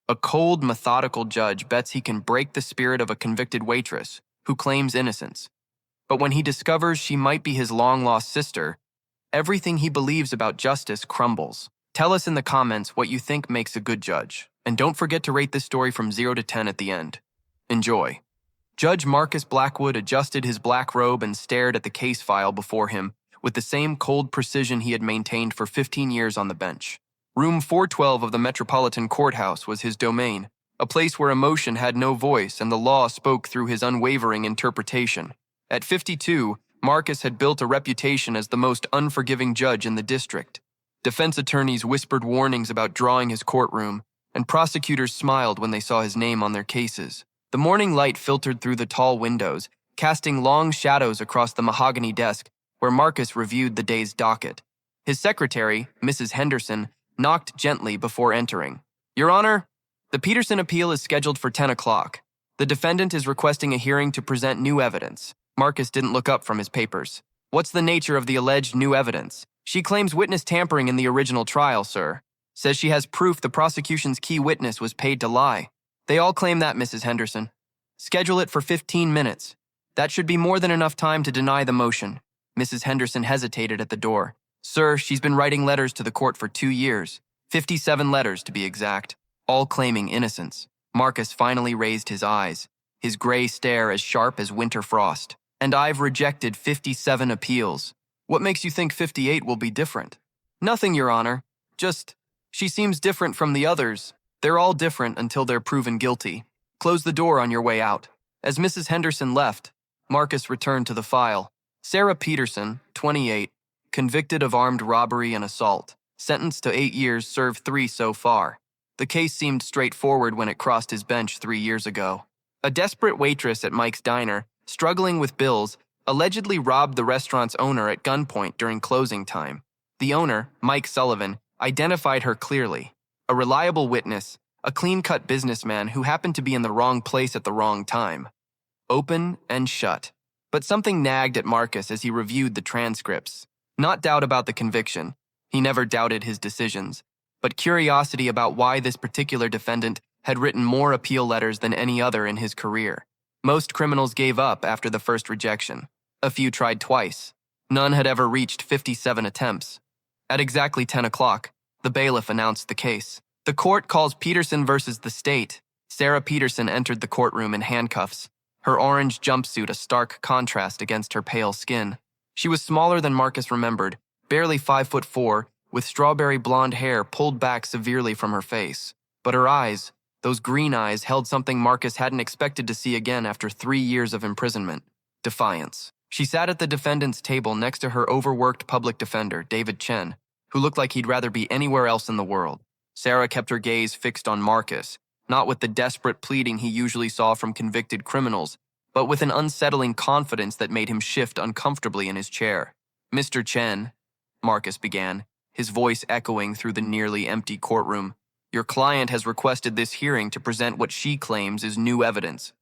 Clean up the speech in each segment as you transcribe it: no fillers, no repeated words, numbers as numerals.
A cold, methodical judge bets he can break the spirit of a convicted waitress who claims innocence. But when he discovers she might be his long-lost sister, everything he believes about justice crumbles. Tell us in the comments what you think makes a good judge. And don't forget to rate this story from 0 to 10 at the end. Enjoy. Judge Marcus Blackwood adjusted his black robe and stared at the case file before him with the same cold precision he had maintained for 15 years on the bench. Room 412 of the Metropolitan Courthouse was his domain, a place where emotion had no voice and the law spoke through his unwavering interpretation. At 52, Marcus had built a reputation as the most unforgiving judge in the district. Defense attorneys whispered warnings about drawing his courtroom, and prosecutors smiled when they saw his name on their cases. The morning light filtered through the tall windows, casting long shadows across the mahogany desk where Marcus reviewed the day's docket. His secretary, Mrs. Henderson, knocked gently before entering. "Your Honor, the Peterson appeal is scheduled for 10 o'clock. The defendant is requesting a hearing to present new evidence." Marcus didn't look up from his papers. "What's the nature of the alleged new evidence?" "She claims witness tampering in the original trial, sir. Says she has proof the prosecution's key witness was paid to lie." "They all claim that, Mrs. Henderson." "Schedule it for 15 minutes. That should be more than enough time to deny the motion." Mrs. Henderson hesitated at the door. "Sir, she's been writing letters to the court for 2 years. 57 letters, to be exact, all claiming innocence." Marcus finally raised his eyes, his gray stare as sharp as winter frost. "And I've rejected 57 appeals. What makes you think 58 will be different?" "Nothing, Your Honor. Just, she seems different from the others. They're all different until they're proven guilty. Close the door on your way out." As Mrs. Henderson left, Marcus returned to the file. Sarah Peterson, 28, convicted of armed robbery and assault. Sentenced to 8 years, served 3 so far. The case seemed straightforward when it crossed his bench 3 years ago. A desperate waitress at Mike's Diner, struggling with bills, allegedly robbed the restaurant's owner at gunpoint during closing time. The owner, Mike Sullivan, identified her clearly. A reliable witness, a clean-cut businessman who happened to be in the wrong place at the wrong time. Open and shut. But something nagged at Marcus as he reviewed the transcripts. Not doubt about the conviction. He never doubted his decisions. But curiosity about why this particular defendant had written more appeal letters than any other in his career. Most criminals gave up after the first rejection. A few tried twice. None had ever reached 57 attempts. At exactly 10 o'clock, the bailiff announced the case. "The court calls Peterson versus the state." Sarah Peterson entered the courtroom in handcuffs, her orange jumpsuit a stark contrast against her pale skin. She was smaller than Marcus remembered, barely 5'4", with strawberry blonde hair pulled back severely from her face. But her eyes, those green eyes, held something Marcus hadn't expected to see again after 3 years of imprisonment: defiance. She sat at the defendant's table next to her overworked public defender, David Chen, who looked like he'd rather be anywhere else in the world. Sarah kept her gaze fixed on Marcus, not with the desperate pleading he usually saw from convicted criminals, but with an unsettling confidence that made him shift uncomfortably in his chair. "Mr. Chen," Marcus began, his voice echoing through the nearly empty courtroom, "your client has requested this hearing to present what she claims is new evidence.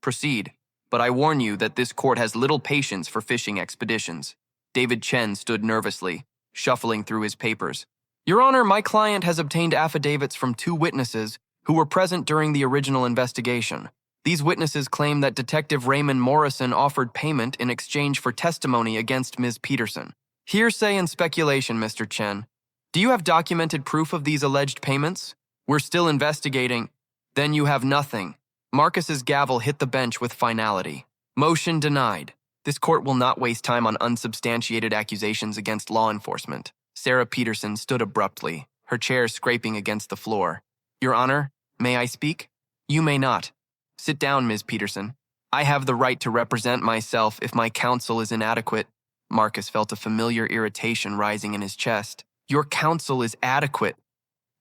Proceed, but I warn you that this court has little patience for fishing expeditions." David Chen stood nervously, shuffling through his papers. "Your Honor, my client has obtained affidavits from 2 witnesses who were present during the original investigation. These witnesses claim that Detective Raymond Morrison offered payment in exchange for testimony against Ms. Peterson." "Hearsay and speculation, Mr. Chen. Do you have documented proof of these alleged payments?" "We're still investigating." "Then you have nothing." Marcus's gavel hit the bench with finality. Motion denied. This court will not waste time on unsubstantiated accusations against law enforcement. Sarah Peterson stood abruptly, her chair scraping against the floor. "Your Honor, may I speak?" "You may not." "Sit down, Ms. Peterson. I have the right to represent myself if my counsel is inadequate." Marcus felt a familiar irritation rising in his chest. "Your counsel is adequate.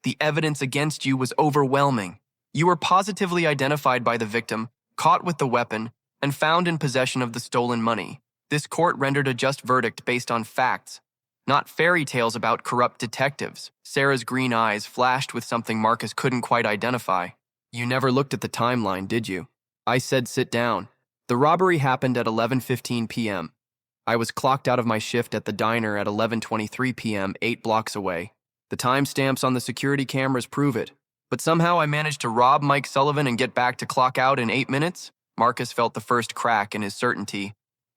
The evidence against you was overwhelming. You were positively identified by the victim, caught with the weapon, and found in possession of the stolen money. This court rendered a just verdict based on facts, not fairy tales about corrupt detectives." Sarah's green eyes flashed with something Marcus couldn't quite identify. "You never looked at the timeline, did you? I said sit down. The robbery happened at 11:15 p.m. I was clocked out of my shift at the diner at 11:23 p.m., 8 blocks away. The timestamps on the security cameras prove it. But somehow I managed to rob Mike Sullivan and get back to clock out in 8 minutes? Marcus felt the first crack in his certainty,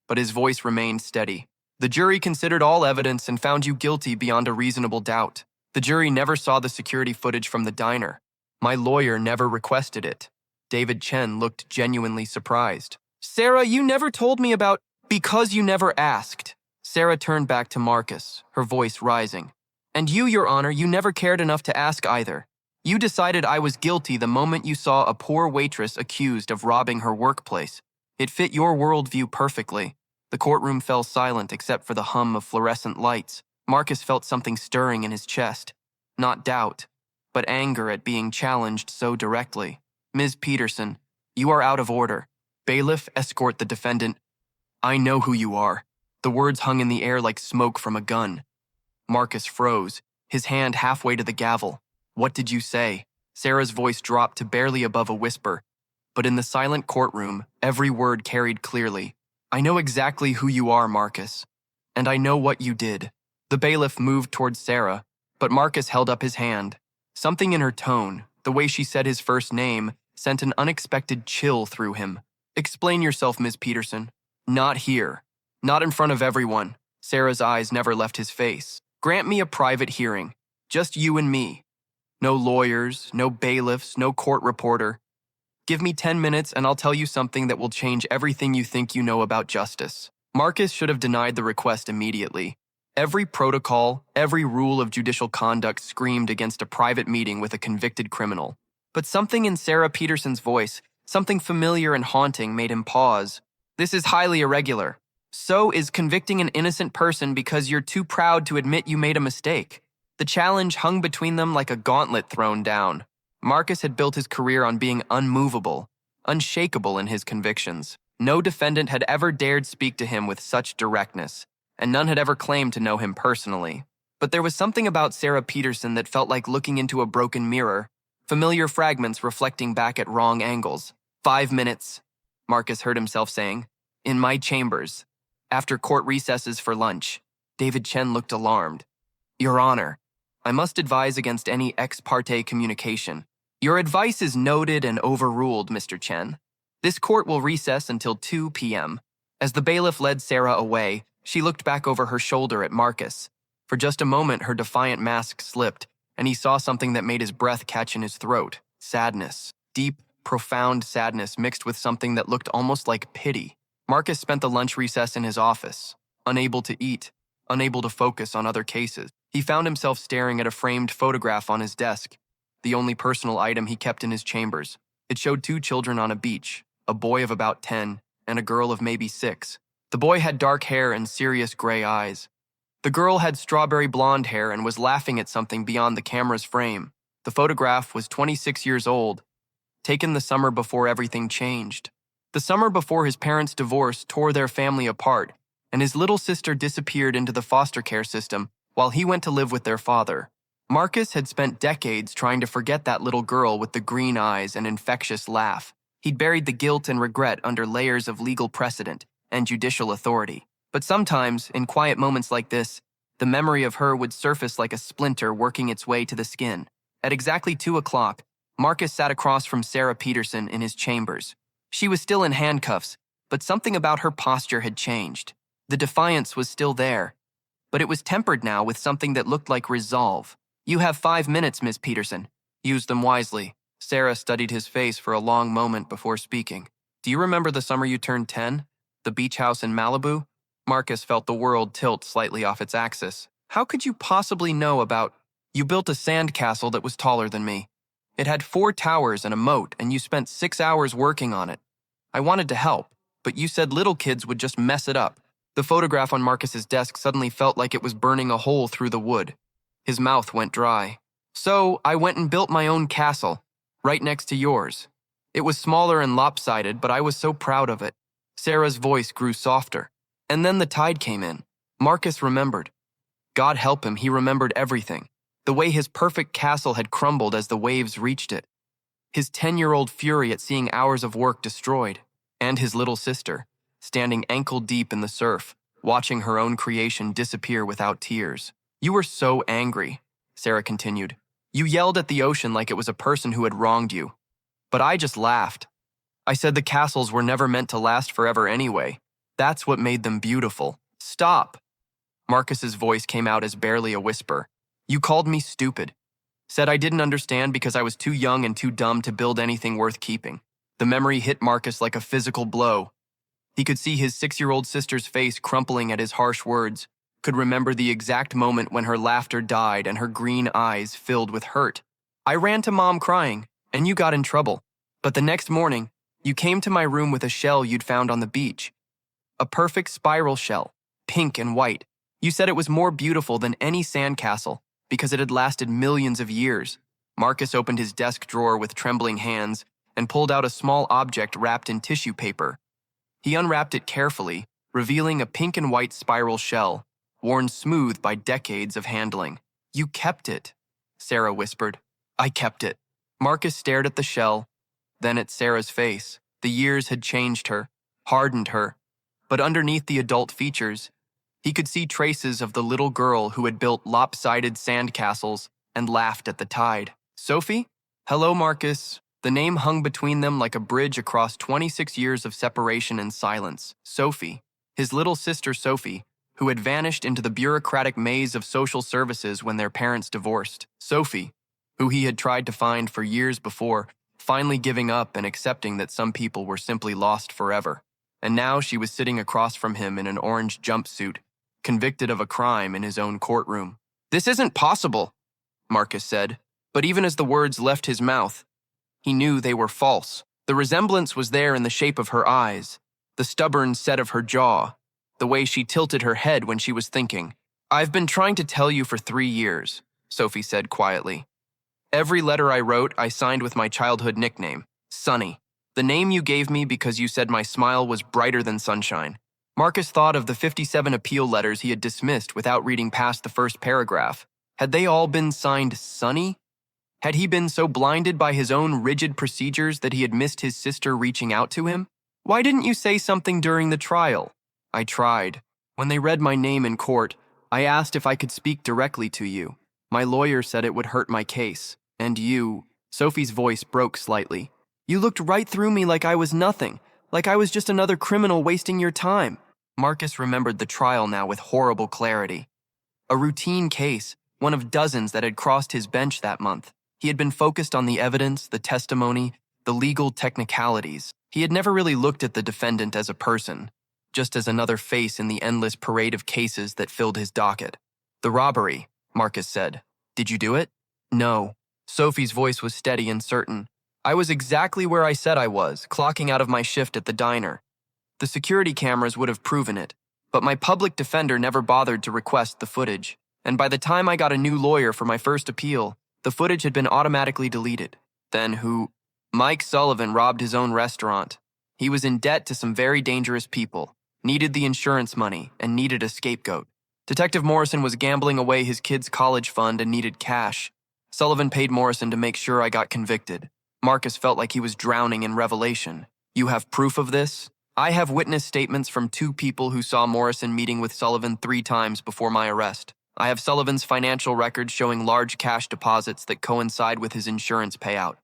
but his voice remained steady. The jury considered all evidence and found you guilty beyond a reasonable doubt. The jury never saw the security footage from the diner. My lawyer never requested it. David Chen looked genuinely surprised. Sarah, you never told me about... Because you never asked. Sarah turned back to Marcus, her voice rising. And you, Your Honor, you never cared enough to ask either. You decided I was guilty the moment you saw a poor waitress accused of robbing her workplace. It fit your worldview perfectly. The courtroom fell silent except for the hum of fluorescent lights. Marcus felt something stirring in his chest. Not doubt, but anger at being challenged so directly. Ms. Peterson, you are out of order. Bailiff, escort the defendant. I know who you are. The words hung in the air like smoke from a gun. Marcus froze, his hand halfway to the gavel. What did you say? Sarah's voice dropped to barely above a whisper. But in the silent courtroom, every word carried clearly. I know exactly who you are, Marcus. And I know what you did. The bailiff moved towards Sarah, but Marcus held up his hand. Something in her tone, the way she said his first name, sent an unexpected chill through him. Explain yourself, Ms. Peterson. Not here. Not in front of everyone. Sarah's eyes never left his face. Grant me a private hearing. Just you and me. No lawyers, no bailiffs, no court reporter. Give me 10 minutes and I'll tell you something that will change everything you think you know about justice. Marcus should have denied the request immediately. Every protocol, every rule of judicial conduct screamed against a private meeting with a convicted criminal. But something in Sarah Peterson's voice, something familiar and haunting, made him pause. This is highly irregular. So is convicting an innocent person because you're too proud to admit you made a mistake. The challenge hung between them like a gauntlet thrown down. Marcus had built his career on being unmovable, unshakable in his convictions. No defendant had ever dared speak to him with such directness, and none had ever claimed to know him personally. But there was something about Sarah Peterson that felt like looking into a broken mirror, familiar fragments reflecting back at wrong angles. 5 minutes, Marcus heard himself saying. In my chambers. After court recesses for lunch. David Chen looked alarmed. Your Honor, I must advise against any ex parte communication. Your advice is noted and overruled, Mr. Chen. This court will recess until 2 p.m. As the bailiff led Sarah away, she looked back over her shoulder at Marcus. For just a moment, her defiant mask slipped, and he saw something that made his breath catch in his throat. Sadness. Deep, profound sadness mixed with something that looked almost like pity. Marcus spent the lunch recess in his office, unable to eat, unable to focus on other cases. He found himself staring at a framed photograph on his desk, the only personal item he kept in his chambers. It showed 2 children on a beach, a boy of about 10 and a girl of maybe 6. The boy had dark hair and serious gray eyes. The girl had strawberry blonde hair and was laughing at something beyond the camera's frame. The photograph was 26 years old, taken the summer before everything changed. The summer before his parents' divorce tore their family apart, and his little sister disappeared into the foster care system while he went to live with their father. Marcus had spent decades trying to forget that little girl with the green eyes and infectious laugh. He'd buried the guilt and regret under layers of legal precedent and judicial authority. But sometimes, in quiet moments like this, the memory of her would surface like a splinter working its way to the skin. At exactly 2 o'clock, Marcus sat across from Sarah Peterson in his chambers. She was still in handcuffs, but something about her posture had changed. The defiance was still there, but it was tempered now with something that looked like resolve. You have 5 minutes, Miss Peterson. Use them wisely. Sarah studied his face for a long moment before speaking. Do you remember the summer you turned 10? The beach house in Malibu? Marcus felt the world tilt slightly off its axis. How could you possibly know about... You built a sandcastle that was taller than me. It had 4 towers and a moat, and you spent 6 hours working on it. I wanted to help, but you said little kids would just mess it up. The photograph on Marcus's desk suddenly felt like it was burning a hole through the wood. His mouth went dry. So I went and built my own castle, right next to yours. It was smaller and lopsided, but I was so proud of it. Sarah's voice grew softer. And then the tide came in. Marcus remembered. God help him, he remembered everything. The way his perfect castle had crumbled as the waves reached it. His 10-year-old fury at seeing hours of work destroyed. And his little sister, standing ankle-deep in the surf, watching her own creation disappear without tears. You were so angry, Sarah continued. You yelled at the ocean like it was a person who had wronged you. But I just laughed. I said the castles were never meant to last forever anyway. That's what made them beautiful. Stop! Marcus's voice came out as barely a whisper. You called me stupid. Said I didn't understand because I was too young and too dumb to build anything worth keeping. The memory hit Marcus like a physical blow. He could see his 6-year-old sister's face crumpling at his harsh words, could remember the exact moment when her laughter died and her green eyes filled with hurt. I ran to Mom crying, and you got in trouble. But the next morning, you came to my room with a shell you'd found on the beach. A perfect spiral shell, pink and white. You said it was more beautiful than any sandcastle because it had lasted millions of years. Marcus opened his desk drawer with trembling hands and pulled out a small object wrapped in tissue paper. He unwrapped it carefully, revealing a pink and white spiral shell, worn smooth by decades of handling. You kept it, Sarah whispered. I kept it. Marcus stared at the shell, then at Sarah's face. The years had changed her, hardened her, but underneath the adult features, he could see traces of the little girl who had built lopsided sandcastles and laughed at the tide. Sophie? Hello, Marcus. The name hung between them like a bridge across 26 years of separation and silence. Sophie, his little sister Sophie, who had vanished into the bureaucratic maze of social services when their parents divorced. Sophie, who he had tried to find for years before, finally giving up and accepting that some people were simply lost forever. And now she was sitting across from him in an orange jumpsuit, convicted of a crime in his own courtroom. This isn't possible, Marcus said, but even as the words left his mouth, he knew they were false. The resemblance was there in the shape of her eyes, the stubborn set of her jaw, the way she tilted her head when she was thinking. I've been trying to tell you for 3 years, Sophie said quietly. Every letter I wrote, I signed with my childhood nickname, Sunny, the name you gave me because you said my smile was brighter than sunshine. Marcus thought of the 57 appeal letters he had dismissed without reading past the first paragraph. Had they all been signed Sunny? Had he been so blinded by his own rigid procedures that he had missed his sister reaching out to him? Why didn't you say something during the trial? I tried. When they read my name in court, I asked if I could speak directly to you. My lawyer said it would hurt my case. And you, Sophie's voice broke slightly. You looked right through me like I was nothing, like I was just another criminal wasting your time. Marcus remembered the trial now with horrible clarity. A routine case, one of dozens that had crossed his bench that month. He had been focused on the evidence, the testimony, the legal technicalities. He had never really looked at the defendant as a person, just as another face in the endless parade of cases that filled his docket. The robbery, Marcus said. Did you do it? No. Sophie's voice was steady and certain. I was exactly where I said I was, clocking out of my shift at the diner. The security cameras would have proven it, but my public defender never bothered to request the footage. And by the time I got a new lawyer for my first appeal, the footage had been automatically deleted. Then who? Mike Sullivan robbed his own restaurant. He was in debt to some very dangerous people, needed the insurance money, and needed a scapegoat. Detective Morrison was gambling away his kid's college fund and needed cash. Sullivan paid Morrison to make sure I got convicted. Marcus felt like he was drowning in revelation. You have proof of this? I have witness statements from 2 people who saw Morrison meeting with Sullivan 3 times before my arrest. I have Sullivan's financial records showing large cash deposits that coincide with his insurance payout.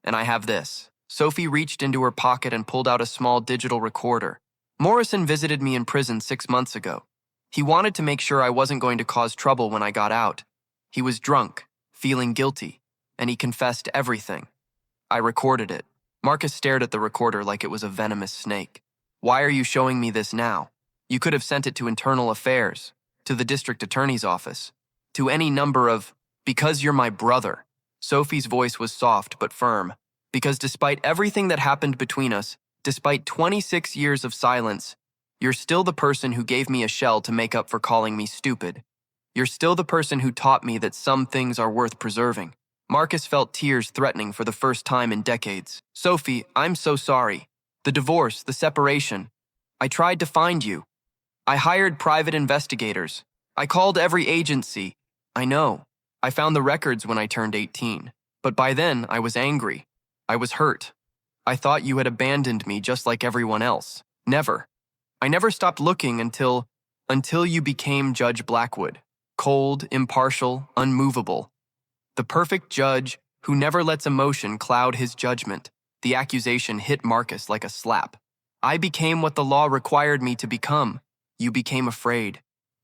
And I have this. Sophie reached into her pocket and pulled out a small digital recorder. Morrison visited me in prison 6 months ago. He wanted to make sure I wasn't going to cause trouble when I got out. He was drunk, feeling guilty, and he confessed everything. I recorded it. Marcus stared at the recorder like it was a venomous snake. Why are you showing me this now? You could have sent it to Internal Affairs, to the district attorney's office, to any number of, because you're my brother. Sophie's voice was soft but firm, because despite everything that happened between us, despite 26 years of silence, you're still the person who gave me a shell to make up for calling me stupid. You're still the person who taught me that some things are worth preserving. Marcus felt tears threatening for the first time in decades. Sophie, I'm so sorry. The divorce, the separation. I tried to find you. I hired private investigators. I called every agency. I know. I found the records when I turned 18. But by then, I was angry. I was hurt. I thought you had abandoned me just like everyone else. Never. I never stopped looking until you became Judge Blackwood. Cold, impartial, unmovable. The perfect judge who never lets emotion cloud his judgment. The accusation hit Marcus like a slap. I became what the law required me to become. You became afraid,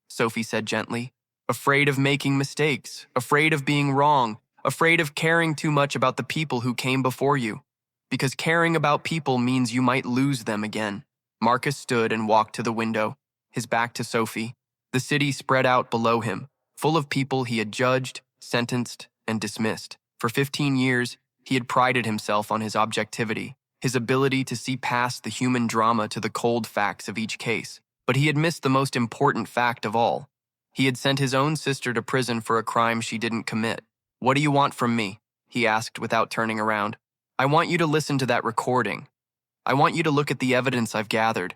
Sophie said gently. Afraid of making mistakes, afraid of being wrong, afraid of caring too much about the people who came before you. Because caring about people means you might lose them again. Marcus stood and walked to the window, his back to Sophie. The city spread out below him, full of people he had judged, sentenced, and dismissed. For 15 years, he had prided himself on his objectivity, his ability to see past the human drama to the cold facts of each case. But he had missed the most important fact of all. He had sent his own sister to prison for a crime she didn't commit. What do you want from me? He asked without turning around. I want you to listen to that recording. I want you to look at the evidence I've gathered.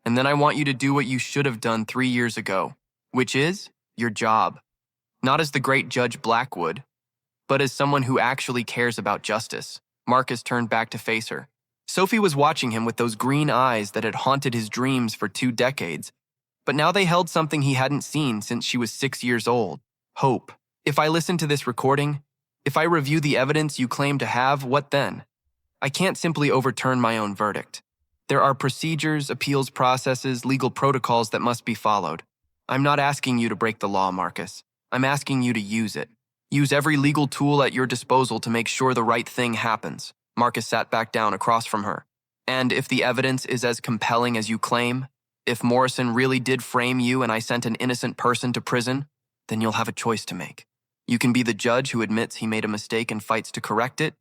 And then I want you to do what you should have done 3 years ago, which is your job. Not as the great Judge Blackwood, but as someone who actually cares about justice. Marcus turned back to face her. Sophie was watching him with those green eyes that had haunted his dreams for 2 decades, but now they held something he hadn't seen since she was 6 years old. Hope. If I listen to this recording, if I review the evidence you claim to have, what then? I can't simply overturn my own verdict. There are procedures, appeals processes, legal protocols that must be followed. I'm not asking you to break the law, Marcus. I'm asking you to use it. Use every legal tool at your disposal to make sure the right thing happens. Marcus sat back down across from her. And if the evidence is as compelling as you claim, if Morrison really did frame you and I sent an innocent person to prison, then you'll have a choice to make. You can be the judge who admits he made a mistake and fights to correct it,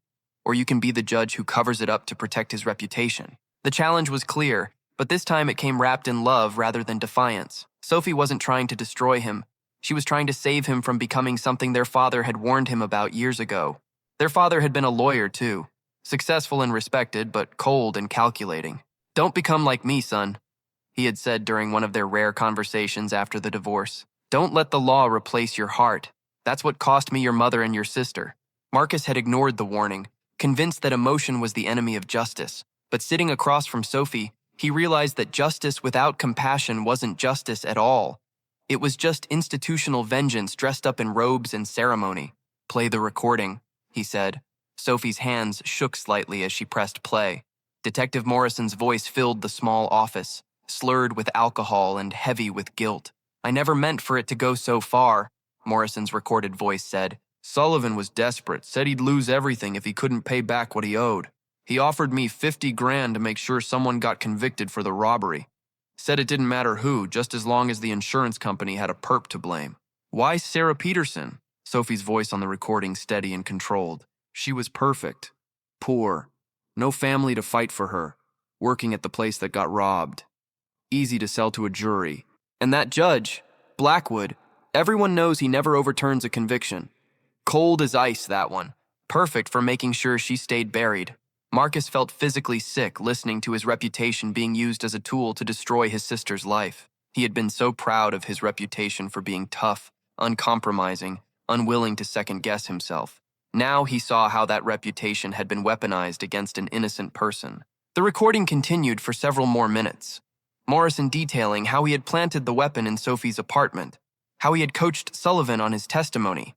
or you can be the judge who covers it up to protect his reputation. The challenge was clear, but this time it came wrapped in love rather than defiance. Sophie wasn't trying to destroy him. She was trying to save him from becoming something their father had warned him about years ago. Their father had been a lawyer, too. Successful and respected, but cold and calculating. Don't become like me, son, he had said during one of their rare conversations after the divorce. Don't let the law replace your heart. That's what cost me your mother and your sister. Marcus had ignored the warning, convinced that emotion was the enemy of justice. But sitting across from Sophie, he realized that justice without compassion wasn't justice at all. It was just institutional vengeance dressed up in robes and ceremony. Play the recording, he said. Sophie's hands shook slightly as she pressed play. Detective Morrison's voice filled the small office, slurred with alcohol and heavy with guilt. I never meant for it to go so far, Morrison's recorded voice said. Sullivan was desperate, said he'd lose everything if he couldn't pay back what he owed. He offered me 50 grand to make sure someone got convicted for the robbery. Said it didn't matter who, just as long as the insurance company had a perp to blame. Why Sarah Peterson? Sophie's voice on the recording steady and controlled. She was perfect. Poor. No family to fight for her. Working at the place that got robbed. Easy to sell to a jury. And that judge, Blackwood, everyone knows he never overturns a conviction. Cold as ice, that one. Perfect for making sure she stayed buried. Marcus felt physically sick listening to his reputation being used as a tool to destroy his sister's life. He had been so proud of his reputation for being tough, uncompromising, unwilling to second-guess himself. Now he saw how that reputation had been weaponized against an innocent person. The recording continued for several more minutes, Morrison detailing how he had planted the weapon in Sophie's apartment, how he had coached Sullivan on his testimony,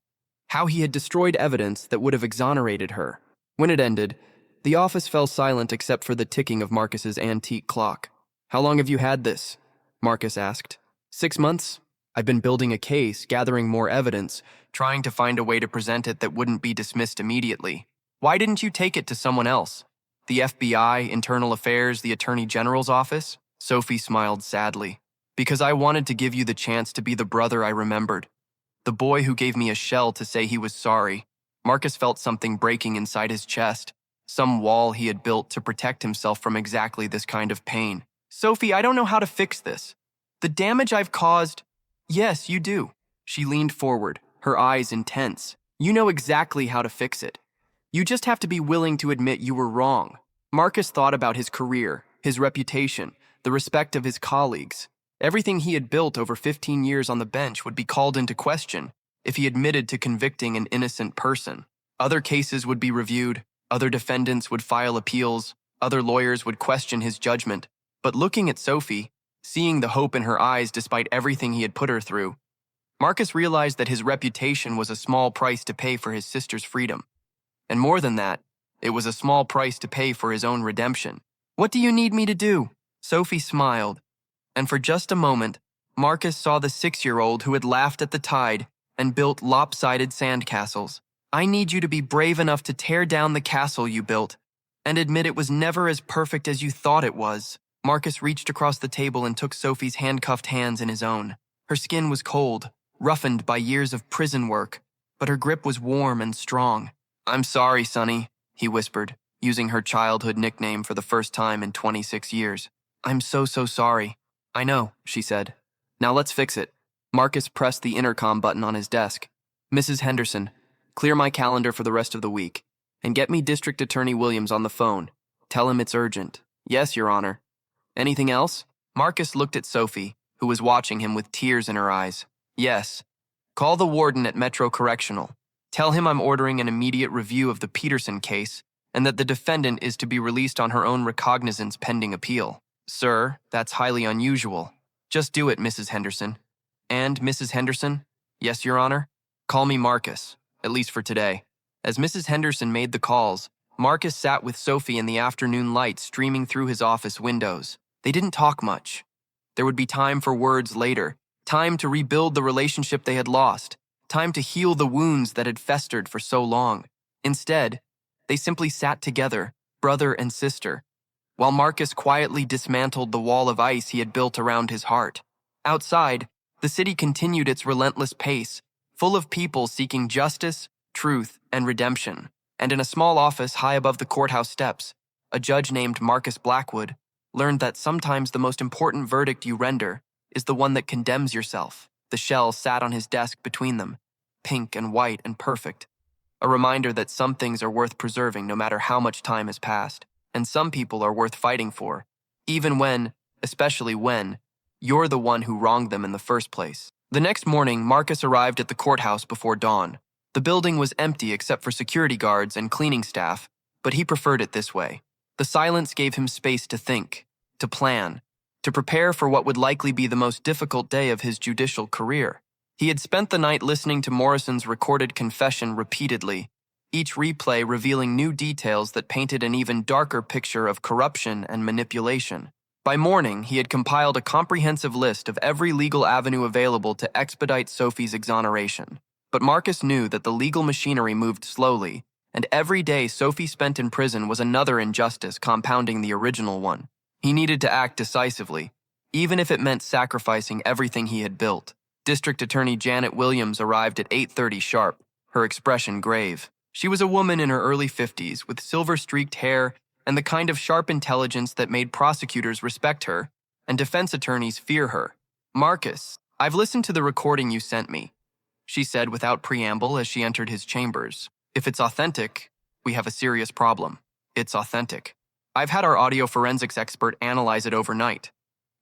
how he had destroyed evidence that would have exonerated her. When it ended, the office fell silent except for the ticking of Marcus's antique clock. How long have you had this? Marcus asked. 6 months. I've been building a case, gathering more evidence, trying to find a way to present it that wouldn't be dismissed immediately. Why didn't you take it to someone else? The FBI, Internal Affairs, the Attorney General's office? Sophie smiled sadly. Because I wanted to give you the chance to be the brother I remembered. The boy who gave me a shell to say he was sorry. Marcus felt something breaking inside his chest. Some wall he had built to protect himself from exactly this kind of pain. Sophie, I don't know how to fix this. The damage I've caused... Yes, you do. She leaned forward, her eyes intense. You know exactly how to fix it. You just have to be willing to admit you were wrong. Marcus thought about his career, his reputation, the respect of his colleagues. Everything he had built over 15 years on the bench would be called into question if he admitted to convicting an innocent person. Other cases would be reviewed. Other defendants would file appeals, other lawyers would question his judgment. But looking at Sophie, seeing the hope in her eyes despite everything he had put her through, Marcus realized that his reputation was a small price to pay for his sister's freedom. And more than that, it was a small price to pay for his own redemption. "What do you need me to do?" Sophie smiled, and for just a moment, Marcus saw the 6-year-old who had laughed at the tide and built lopsided sandcastles. "I need you to be brave enough to tear down the castle you built and admit it was never as perfect as you thought it was." Marcus reached across the table and took Sophie's handcuffed hands in his own. Her skin was cold, roughened by years of prison work, but her grip was warm and strong. "I'm sorry, Sonny," he whispered, using her childhood nickname for the first time in 26 years. "I'm so sorry." "I know," she said. "Now let's fix it." Marcus pressed the intercom button on his desk. "Mrs. Henderson, clear my calendar for the rest of the week, and get me District Attorney Williams on the phone. Tell him it's urgent." "Yes, Your Honor." "Anything else?" Marcus looked at Sophie, who was watching him with tears in her eyes. "Yes. Call the warden at Metro Correctional. Tell him I'm ordering an immediate review of the Peterson case and that the defendant is to be released on her own recognizance pending appeal." "Sir, that's highly unusual." "Just do it, Mrs. Henderson." "And, Mrs. Henderson?" "Yes, Your Honor." "Call me Marcus, at least for today." As Mrs. Henderson made the calls, Marcus sat with Sophie in the afternoon light streaming through his office windows. They didn't talk much. There would be time for words later, time to rebuild the relationship they had lost, time to heal the wounds that had festered for so long. Instead, they simply sat together, brother and sister, while Marcus quietly dismantled the wall of ice he had built around his heart. Outside, the city continued its relentless pace, full of people seeking justice, truth, and redemption. And in a small office high above the courthouse steps, a judge named Marcus Blackwood learned that sometimes the most important verdict you render is the one that condemns yourself. The shell sat on his desk between them, pink and white and perfect, a reminder that some things are worth preserving no matter how much time has passed, and some people are worth fighting for, even when, especially when, you're the one who wronged them in the first place. The next morning, Marcus arrived at the courthouse before dawn. The building was empty except for security guards and cleaning staff, but he preferred it this way. The silence gave him space to think, to plan, to prepare for what would likely be the most difficult day of his judicial career. He had spent the night listening to Morrison's recorded confession repeatedly, each replay revealing new details that painted an even darker picture of corruption and manipulation. By morning, he had compiled a comprehensive list of every legal avenue available to expedite Sophie's exoneration. But Marcus knew that the legal machinery moved slowly, and every day Sophie spent in prison was another injustice compounding the original one. He needed to act decisively, even if it meant sacrificing everything he had built. District Attorney Janet Williams arrived at 8:30 sharp, her expression grave. She was a woman in her early 50s with silver-streaked hair and the kind of sharp intelligence that made prosecutors respect her and defense attorneys fear her. "Marcus, I've listened to the recording you sent me," she said without preamble as she entered his chambers. "If it's authentic, we have a serious problem." "It's authentic. I've had our audio forensics expert analyze it overnight.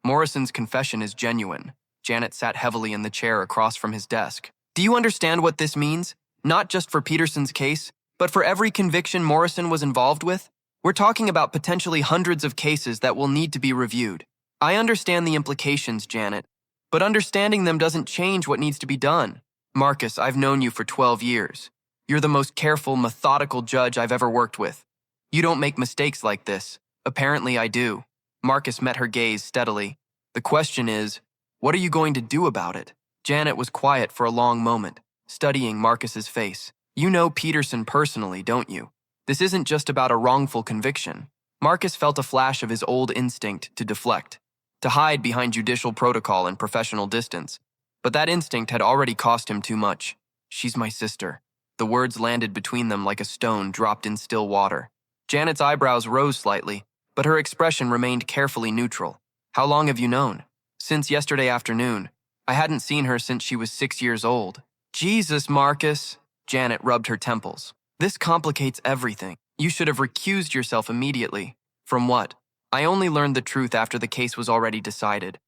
Morrison's confession is genuine." Janet sat heavily in the chair across from his desk. "Do you understand what this means? Not just for Peterson's case, but for every conviction Morrison was involved with? We're talking about potentially hundreds of cases that will need to be reviewed. I understand the implications, Janet, but understanding them doesn't change what needs to be done. Marcus, I've known you for 12 years. You're the most careful, methodical judge I've ever worked with. You don't make mistakes like this. Apparently I do." Marcus met her gaze steadily. "The question is, what are you going to do about it?" Janet was quiet for a long moment, studying Marcus's face. "You know Peterson personally, don't you? This isn't just about a wrongful conviction." Marcus felt a flash of his old instinct to deflect, to hide behind judicial protocol and professional distance. But that instinct had already cost him too much. "She's my sister." The words landed between them like a stone dropped in still water. Janet's eyebrows rose slightly, but her expression remained carefully neutral. "How long have you known?" "Since yesterday afternoon. I hadn't seen her since she was 6 years old." "Jesus, Marcus." Janet rubbed her temples. "This complicates everything. You should have recused yourself immediately." "From what?" "I only learned the truth after the case was already decided.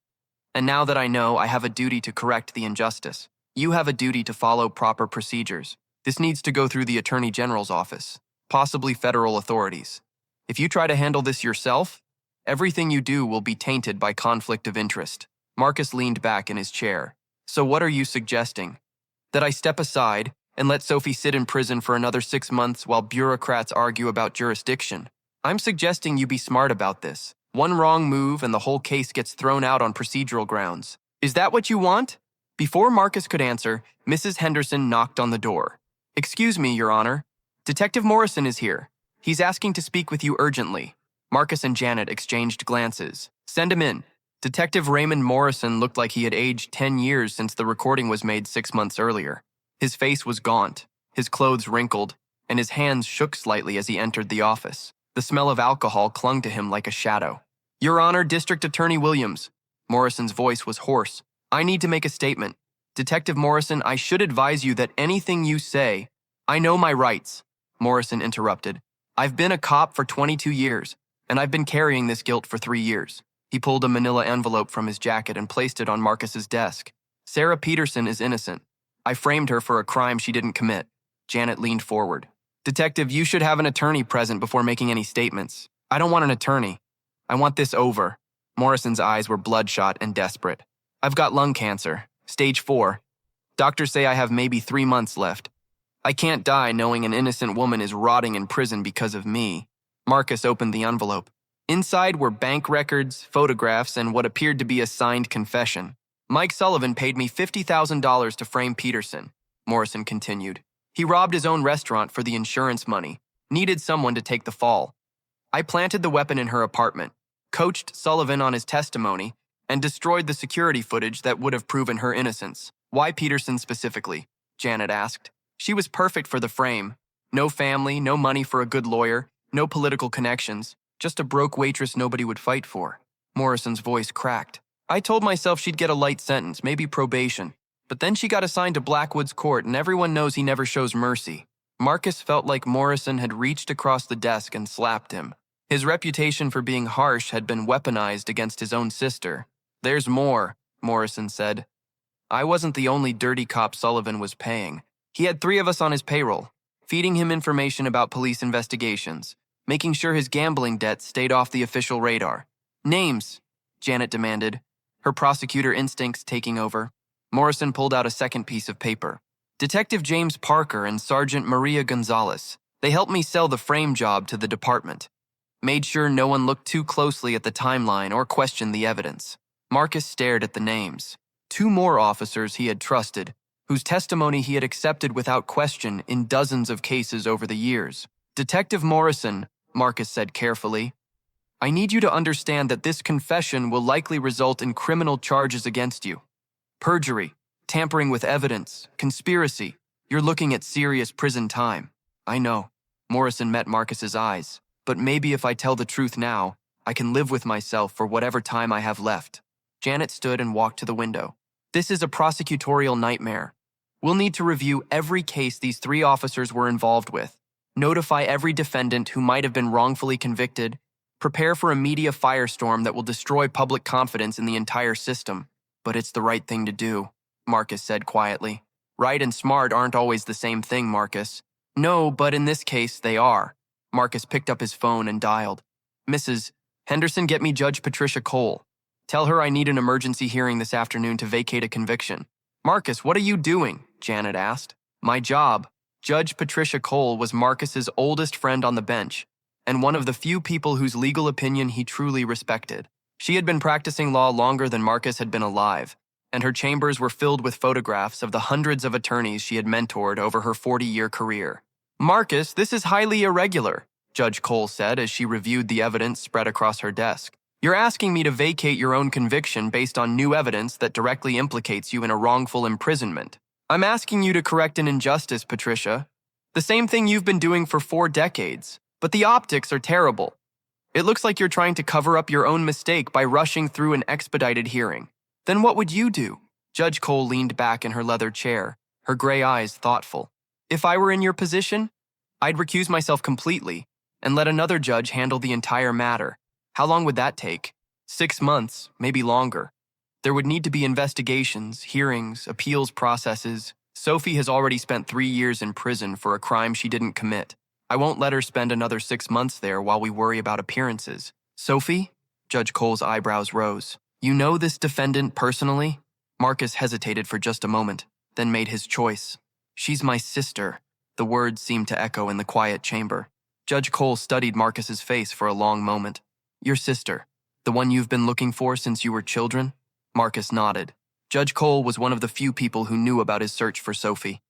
And now that I know, I have a duty to correct the injustice. You have a duty to follow proper procedures. This needs to go through the Attorney General's office, possibly federal authorities. If you try to handle this yourself, everything you do will be tainted by conflict of interest." Marcus leaned back in his chair. So what are you suggesting? That I step aside and let Sophie sit in prison for another 6 months while bureaucrats argue about jurisdiction? I'm suggesting you be smart about this. One wrong move and the whole case gets thrown out on procedural grounds. Is that what you want? Before Marcus could answer, Mrs. Henderson knocked on the door. Excuse me, Your Honor. Detective Morrison is here. He's asking to speak with you urgently. Marcus and Janet exchanged glances. Send him in. Detective Raymond Morrison looked like he had aged 10 years since the recording was made 6 months earlier. His face was gaunt, his clothes wrinkled, and his hands shook slightly as he entered the office. The smell of alcohol clung to him like a shadow. Your Honor, District Attorney Williams. Morrison's voice was hoarse. I need to make a statement. Detective Morrison, I should advise you that anything you say— I know my rights, Morrison interrupted. I've been a cop for 22 years, and I've been carrying this guilt for 3 years. He pulled a manila envelope from his jacket and placed it on Marcus's desk. Sarah Peterson is innocent. I framed her for a crime she didn't commit. Janet leaned forward. Detective, you should have an attorney present before making any statements. I don't want an attorney. I want this over. Morrison's eyes were bloodshot and desperate. I've got lung cancer, stage 4. Doctors say I have maybe 3 months left. I can't die knowing an innocent woman is rotting in prison because of me. Marcus opened the envelope. Inside were bank records, photographs, and what appeared to be a signed confession. Mike Sullivan paid me $50,000 to frame Peterson, Morrison continued. He robbed his own restaurant for the insurance money, needed someone to take the fall. I planted the weapon in her apartment, coached Sullivan on his testimony, and destroyed the security footage that would have proven her innocence. Why Peterson specifically? Janet asked. She was perfect for the frame. No family, no money for a good lawyer, no political connections, just a broke waitress nobody would fight for. Morrison's voice cracked. I told myself she'd get a light sentence, maybe probation. But then she got assigned to Blackwood's court, and everyone knows he never shows mercy. Marcus felt like Morrison had reached across the desk and slapped him. His reputation for being harsh had been weaponized against his own sister. There's more, Morrison said. I wasn't the only dirty cop Sullivan was paying. He had 3 of us on his payroll, feeding him information about police investigations, making sure his gambling debts stayed off the official radar. Names, Janet demanded, her prosecutor instincts taking over. Morrison pulled out a second piece of paper. Detective James Parker and Sergeant Maria Gonzalez. They helped me sell the frame job to the department. Made sure no one looked too closely at the timeline or questioned the evidence. Marcus stared at the names. 2 more officers he had trusted, whose testimony he had accepted without question in dozens of cases over the years. Detective Morrison, Marcus said carefully, I need you to understand that this confession will likely result in criminal charges against you. Perjury, tampering with evidence, conspiracy. You're looking at serious prison time. I know. Morrison met Marcus's eyes. But maybe if I tell the truth now, I can live with myself for whatever time I have left. Janet stood and walked to the window. This is a prosecutorial nightmare. We'll need to review every case these 3 officers were involved with, notify every defendant who might have been wrongfully convicted, prepare for a media firestorm that will destroy public confidence in the entire system. But it's the right thing to do, Marcus said quietly. Right and smart aren't always the same thing, Marcus. No, but in this case, they are. Marcus picked up his phone and dialed. Mrs. Henderson, get me Judge Patricia Cole. Tell her I need an emergency hearing this afternoon to vacate a conviction. Marcus, what are you doing? Janet asked. My job. Judge Patricia Cole was Marcus's oldest friend on the bench, and one of the few people whose legal opinion he truly respected. She had been practicing law longer than Marcus had been alive, and her chambers were filled with photographs of the hundreds of attorneys she had mentored over her 40-year career. Marcus, this is highly irregular, Judge Cole said as she reviewed the evidence spread across her desk. You're asking me to vacate your own conviction based on new evidence that directly implicates you in a wrongful imprisonment. I'm asking you to correct an injustice, Patricia. The same thing you've been doing for 4 decades, but the optics are terrible. It looks like you're trying to cover up your own mistake by rushing through an expedited hearing. Then what would you do? Judge Cole leaned back in her leather chair, her gray eyes thoughtful. If I were in your position, I'd recuse myself completely and let another judge handle the entire matter. How long would that take? 6 months, maybe longer. There would need to be investigations, hearings, appeals processes. Sophie has already spent 3 years in prison for a crime she didn't commit. I won't let her spend another 6 months there while we worry about appearances. Sophie? Judge Cole's eyebrows rose. You know this defendant personally? Marcus hesitated for just a moment, then made his choice. She's my sister. The words seemed to echo in the quiet chamber. Judge Cole studied Marcus's face for a long moment. Your sister, the one you've been looking for since you were children? Marcus nodded. Judge Cole was one of the few people who knew about his search for Sophie,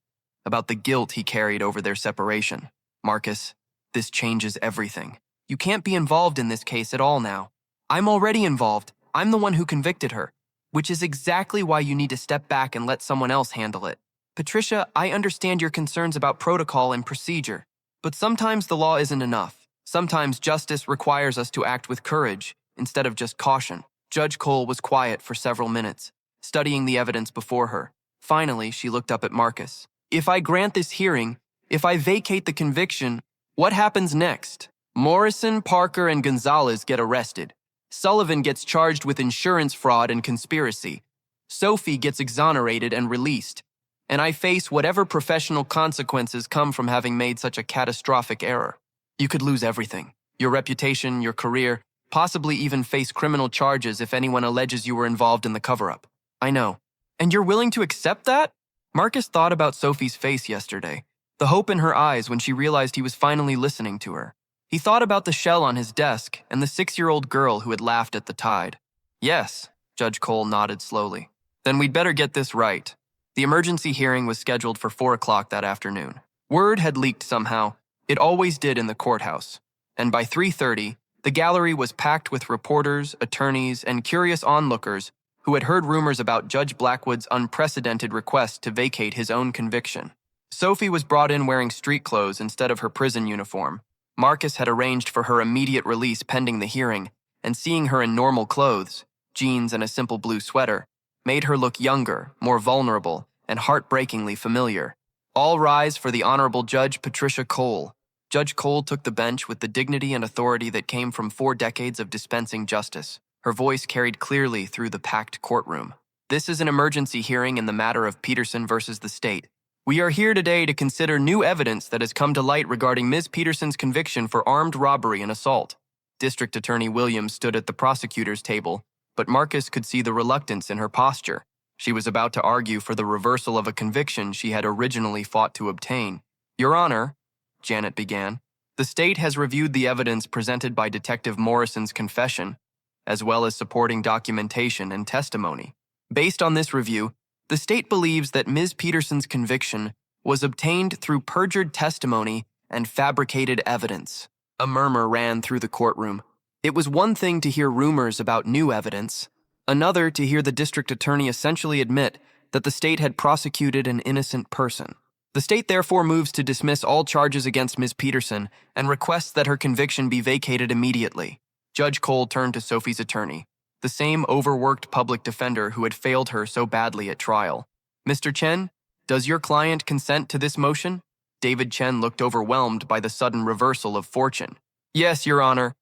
about the guilt he carried over their separation. Marcus, this changes everything. You can't be involved in this case at all now. I'm already involved. I'm the one who convicted her, which is exactly why you need to step back and let someone else handle it. Patricia, I understand your concerns about protocol and procedure, but sometimes the law isn't enough. Sometimes justice requires us to act with courage instead of just caution. Judge Cole was quiet for several minutes, studying the evidence before her. Finally, she looked up at Marcus. If I grant this hearing, if I vacate the conviction, what happens next? Morrison, Parker, and Gonzalez get arrested. Sullivan gets charged with insurance fraud and conspiracy. Sophie gets exonerated and released. And I face whatever professional consequences come from having made such a catastrophic error. You could lose everything. Your reputation, your career, possibly even face criminal charges if anyone alleges you were involved in the cover-up. I know. And you're willing to accept that? Marcus thought about Sophie's face yesterday, the hope in her eyes when she realized he was finally listening to her. He thought about the shell on his desk and the 6-year-old girl who had laughed at the tide. Yes, Judge Cole nodded slowly. Then we'd better get this right. The emergency hearing was scheduled for 4 o'clock that afternoon. Word had leaked somehow. It always did in the courthouse. And by 3:30, the gallery was packed with reporters, attorneys, and curious onlookers who had heard rumors about Judge Blackwood's unprecedented request to vacate his own conviction. Sophie was brought in wearing street clothes instead of her prison uniform. Marcus had arranged for her immediate release pending the hearing, and seeing her in normal clothes, jeans and a simple blue sweater, made her look younger, more vulnerable, and heartbreakingly familiar. All rise for the Honorable Judge Patricia Cole. Judge Cole took the bench with the dignity and authority that came from 4 decades of dispensing justice. Her voice carried clearly through the packed courtroom. This is an emergency hearing in the matter of Peterson versus the state. We are here today to consider new evidence that has come to light regarding Ms. Peterson's conviction for armed robbery and assault. District Attorney Williams stood at the prosecutor's table, but Marcus could see the reluctance in her posture. She was about to argue for the reversal of a conviction she had originally fought to obtain. Your Honor, Janet began, the state has reviewed the evidence presented by Detective Morrison's confession, as well as supporting documentation and testimony. Based on this review, the state believes that Ms. Peterson's conviction was obtained through perjured testimony and fabricated evidence. A murmur ran through the courtroom. It was one thing to hear rumors about new evidence, another to hear the district attorney essentially admit that the state had prosecuted an innocent person. The state therefore moves to dismiss all charges against Ms. Peterson and requests that her conviction be vacated immediately. Judge Cole turned to Sophie's attorney, the same overworked public defender who had failed her so badly at trial. Mr. Chen, does your client consent to this motion? David Chen looked overwhelmed by the sudden reversal of fortune. Yes, Your Honor.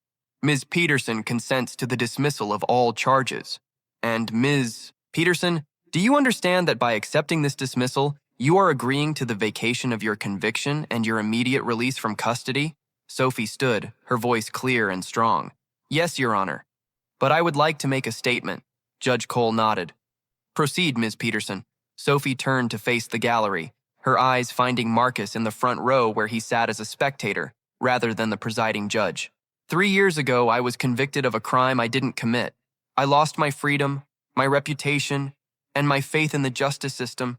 Ms. Peterson consents to the dismissal of all charges. And Ms. Peterson, do you understand that by accepting this dismissal, you are agreeing to the vacation of your conviction and your immediate release from custody? Sophie stood, her voice clear and strong. Yes, Your Honor. But I would like to make a statement. Judge Cole nodded. Proceed, Ms. Peterson. Sophie turned to face the gallery, her eyes finding Marcus in the front row where he sat as a spectator, rather than the presiding judge. 3 years ago, I was convicted of a crime I didn't commit. I lost my freedom, my reputation, and my faith in the justice system.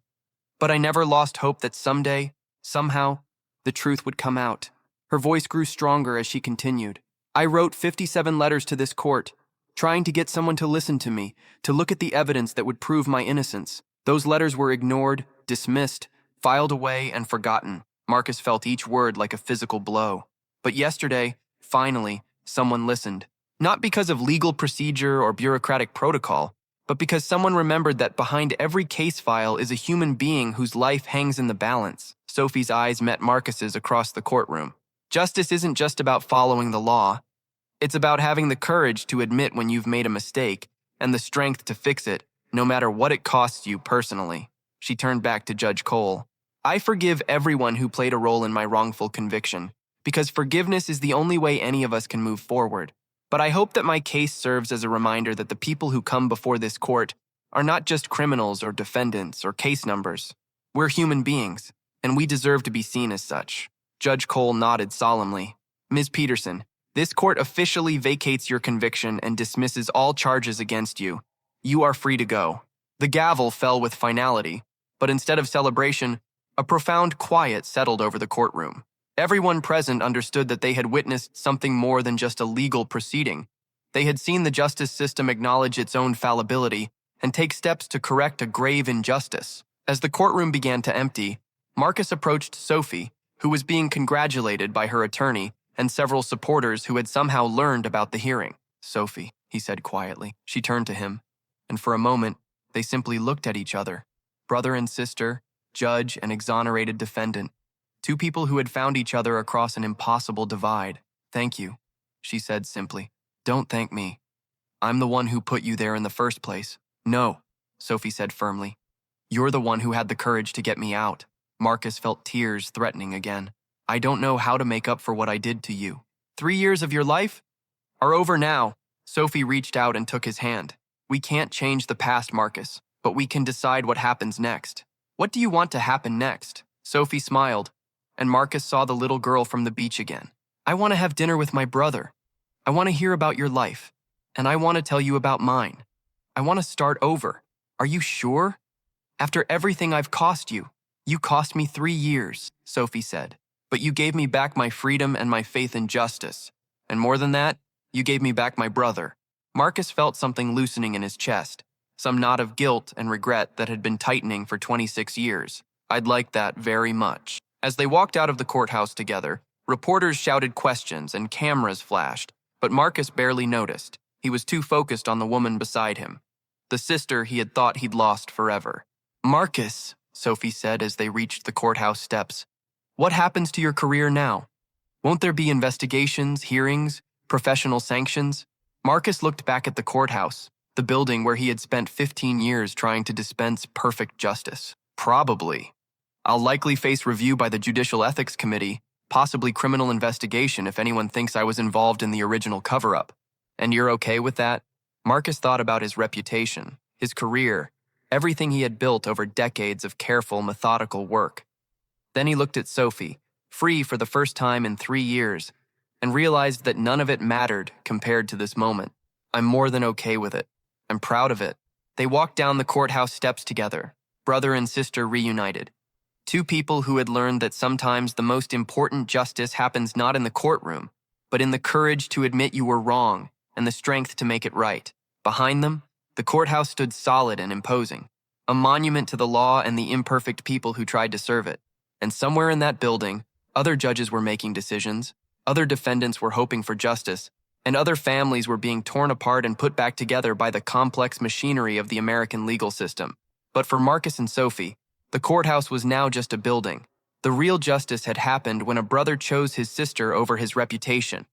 But I never lost hope that someday, somehow, the truth would come out. Her voice grew stronger as she continued. I wrote 57 letters to this court, trying to get someone to listen to me, to look at the evidence that would prove my innocence. Those letters were ignored, dismissed, filed away, and forgotten. Marcus felt each word like a physical blow. But yesterday, finally, someone listened. Not because of legal procedure or bureaucratic protocol, but because someone remembered that behind every case file is a human being whose life hangs in the balance. Sophie's eyes met Marcus's across the courtroom. Justice isn't just about following the law. It's about having the courage to admit when you've made a mistake and the strength to fix it, no matter what it costs you personally. She turned back to Judge Cole. I forgive everyone who played a role in my wrongful conviction, because forgiveness is the only way any of us can move forward. But I hope that my case serves as a reminder that the people who come before this court are not just criminals or defendants or case numbers. We're human beings, and we deserve to be seen as such. Judge Cole nodded solemnly. Ms. Peterson, this court officially vacates your conviction and dismisses all charges against you. You are free to go. The gavel fell with finality, but instead of celebration, a profound quiet settled over the courtroom. Everyone present understood that they had witnessed something more than just a legal proceeding. They had seen the justice system acknowledge its own fallibility and take steps to correct a grave injustice. As the courtroom began to empty, Marcus approached Sophie, who was being congratulated by her attorney and several supporters who had somehow learned about the hearing. Sophie, he said quietly. She turned to him, and for a moment, they simply looked at each other. Brother and sister, judge and exonerated defendant. Two people who had found each other across an impossible divide. Thank you, she said simply. Don't thank me. I'm the one who put you there in the first place. No, Sophie said firmly. You're the one who had the courage to get me out. Marcus felt tears threatening again. I don't know how to make up for what I did to you. 3 years of your life are over now. Sophie reached out and took his hand. We can't change the past, Marcus, but we can decide what happens next. What do you want to happen next? Sophie smiled, and Marcus saw the little girl from the beach again. I want to have dinner with my brother. I want to hear about your life, and I want to tell you about mine. I want to start over. Are you sure? After everything I've cost you. You cost me 3 years, Sophie said, but you gave me back my freedom and my faith in justice. And more than that, you gave me back my brother. Marcus felt something loosening in his chest, some knot of guilt and regret that had been tightening for 26 years. I'd like that very much. As they walked out of the courthouse together, reporters shouted questions and cameras flashed, but Marcus barely noticed. He was too focused on the woman beside him, the sister he had thought he'd lost forever. Marcus, Sophie said as they reached the courthouse steps, what happens to your career now? Won't there be investigations, hearings, professional sanctions? Marcus looked back at the courthouse, the building where he had spent 15 years trying to dispense perfect justice. Probably. I'll likely face review by the Judicial Ethics Committee, possibly criminal investigation if anyone thinks I was involved in the original cover-up. And you're okay with that? Marcus thought about his reputation, his career, everything he had built over decades of careful, methodical work. Then he looked at Sophie, free for the first time in 3 years, and realized that none of it mattered compared to this moment. I'm more than okay with it. I'm proud of it. They walked down the courthouse steps together, brother and sister reunited. Two people who had learned that sometimes the most important justice happens not in the courtroom, but in the courage to admit you were wrong and the strength to make it right. Behind them, the courthouse stood solid and imposing, a monument to the law and the imperfect people who tried to serve it. And somewhere in that building, other judges were making decisions, other defendants were hoping for justice, and other families were being torn apart and put back together by the complex machinery of the American legal system. But for Marcus and Sophie, the courthouse was now just a building. The real justice had happened when a brother chose his sister over his reputation,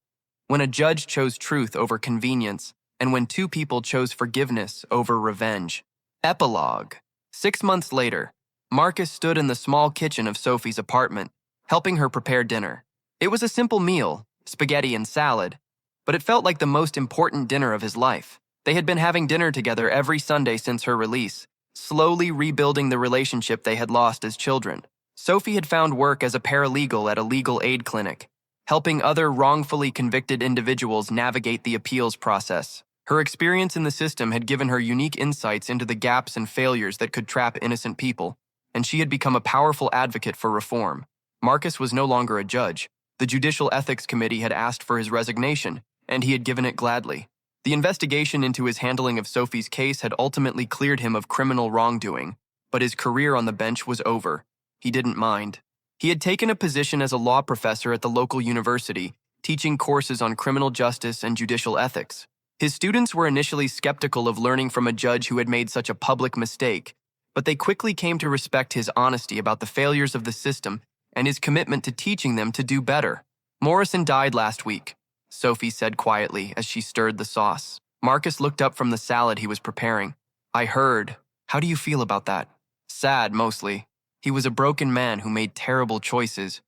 when a judge chose truth over convenience, and when two people chose forgiveness over revenge. Epilogue. 6 months later, Marcus stood in the small kitchen of Sophie's apartment, helping her prepare dinner. It was a simple meal, spaghetti and salad, but it felt like the most important dinner of his life. They had been having dinner together every Sunday since her release, slowly rebuilding the relationship they had lost as children. Sophie had found work as a paralegal at a legal aid clinic, helping other wrongfully convicted individuals navigate the appeals process. Her experience in the system had given her unique insights into the gaps and failures that could trap innocent people, and she had become a powerful advocate for reform. Marcus was no longer a judge. The Judicial Ethics Committee had asked for his resignation, and he had given it gladly. The investigation into his handling of Sophie's case had ultimately cleared him of criminal wrongdoing, but his career on the bench was over. He didn't mind. He had taken a position as a law professor at the local university, teaching courses on criminal justice and judicial ethics. His students were initially skeptical of learning from a judge who had made such a public mistake, but they quickly came to respect his honesty about the failures of the system and his commitment to teaching them to do better. Morrison died last week, Sophie said quietly as she stirred the sauce. Marcus looked up from the salad he was preparing. I heard. How do you feel about that? Sad, mostly. He was a broken man who made terrible choices,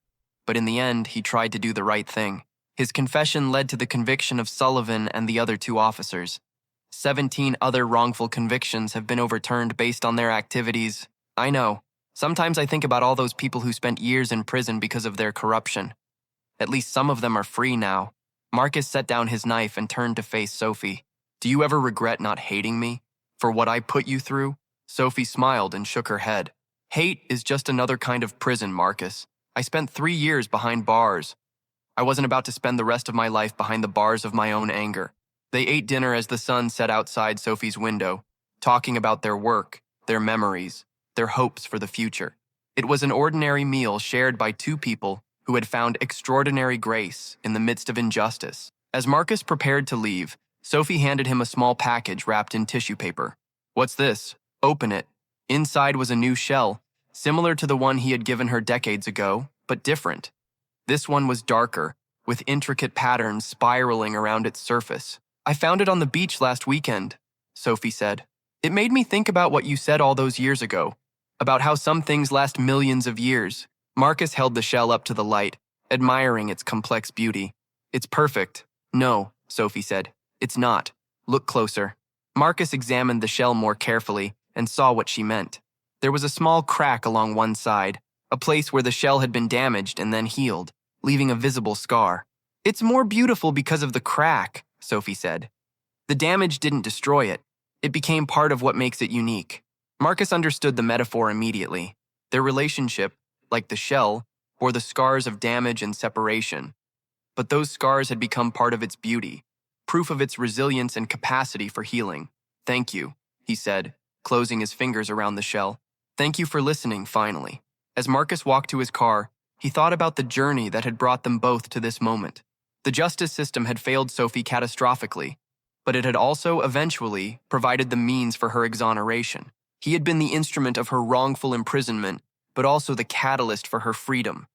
but in the end, he tried to do the right thing. His confession led to the conviction of Sullivan and the other 2 officers. 17 other wrongful convictions have been overturned based on their activities. I know. Sometimes I think about all those people who spent years in prison because of their corruption. At least some of them are free now. Marcus set down his knife and turned to face Sophie. Do you ever regret not hating me? For what I put you through? Sophie smiled and shook her head. Hate is just another kind of prison, Marcus. I spent 3 years behind bars. I wasn't about to spend the rest of my life behind the bars of my own anger. They ate dinner as the sun set outside Sophie's window, talking about their work, their memories, their hopes for the future. It was an ordinary meal shared by two people who had found extraordinary grace in the midst of injustice. As Marcus prepared to leave, Sophie handed him a small package wrapped in tissue paper. What's this? Open it. Inside was a new shell, similar to the one he had given her decades ago, but different. This one was darker, with intricate patterns spiraling around its surface. I found it on the beach last weekend, Sophie said. It made me think about what you said all those years ago, about how some things last millions of years. Marcus held the shell up to the light, admiring its complex beauty. It's perfect. No, Sophie said. It's not. Look closer. Marcus examined the shell more carefully and saw what she meant. There was a small crack along one side, a place where the shell had been damaged and then healed, leaving a visible scar. It's more beautiful because of the crack, Sophie said. The damage didn't destroy it. It became part of what makes it unique. Marcus understood the metaphor immediately. Their relationship, like the shell, bore the scars of damage and separation. But those scars had become part of its beauty, proof of its resilience and capacity for healing. Thank you, he said, closing his fingers around the shell. Thank you for listening, finally. As Marcus walked to his car, he thought about the journey that had brought them both to this moment. The justice system had failed Sophie catastrophically, but it had also eventually provided the means for her exoneration. He had been the instrument of her wrongful imprisonment, but also the catalyst for her freedom.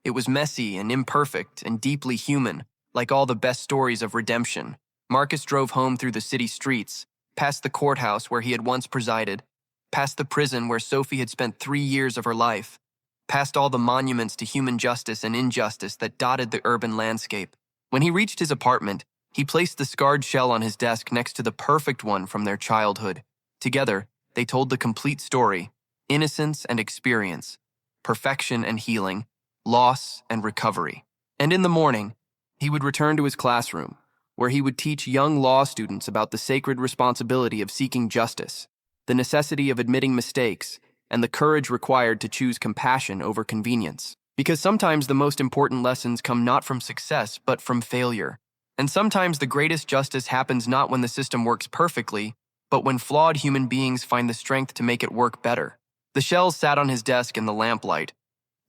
It was messy and imperfect and deeply human, like all the best stories of redemption. Marcus drove home through the city streets, past the courthouse where he had once presided, past the prison where Sophie had spent 3 years of her life, past all the monuments to human justice and injustice that dotted the urban landscape. When he reached his apartment, he placed the scarred shell on his desk next to the perfect one from their childhood. Together, they told the complete story: innocence and experience, perfection and healing, loss and recovery. And in the morning, he would return to his classroom, where he would teach young law students about the sacred responsibility of seeking justice, the necessity of admitting mistakes, and the courage required to choose compassion over convenience. Because sometimes the most important lessons come not from success, but from failure. And sometimes the greatest justice happens not when the system works perfectly, but when flawed human beings find the strength to make it work better. The shells sat on his desk in the lamplight,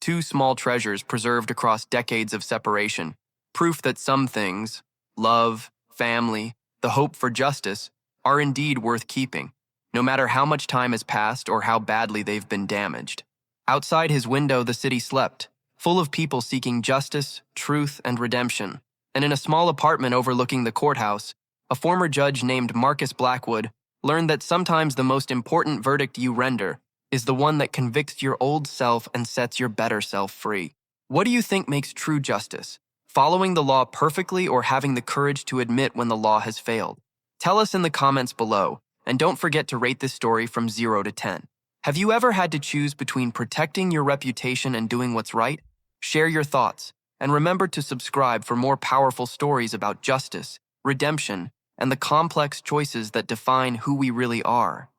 two small treasures preserved across decades of separation, proof that some things, love, family, the hope for justice, are indeed worth keeping, no matter how much time has passed or how badly they've been damaged. Outside his window, the city slept, full of people seeking justice, truth, and redemption. And in a small apartment overlooking the courthouse, a former judge named Marcus Blackwood learned that sometimes the most important verdict you render is the one that convicts your old self and sets your better self free. What do you think makes true justice? Following the law perfectly or having the courage to admit when the law has failed? Tell us in the comments below, and don't forget to rate this story from 0 to 10. Have you ever had to choose between protecting your reputation and doing what's right? Share your thoughts, and remember to subscribe for more powerful stories about justice, redemption, and the complex choices that define who we really are.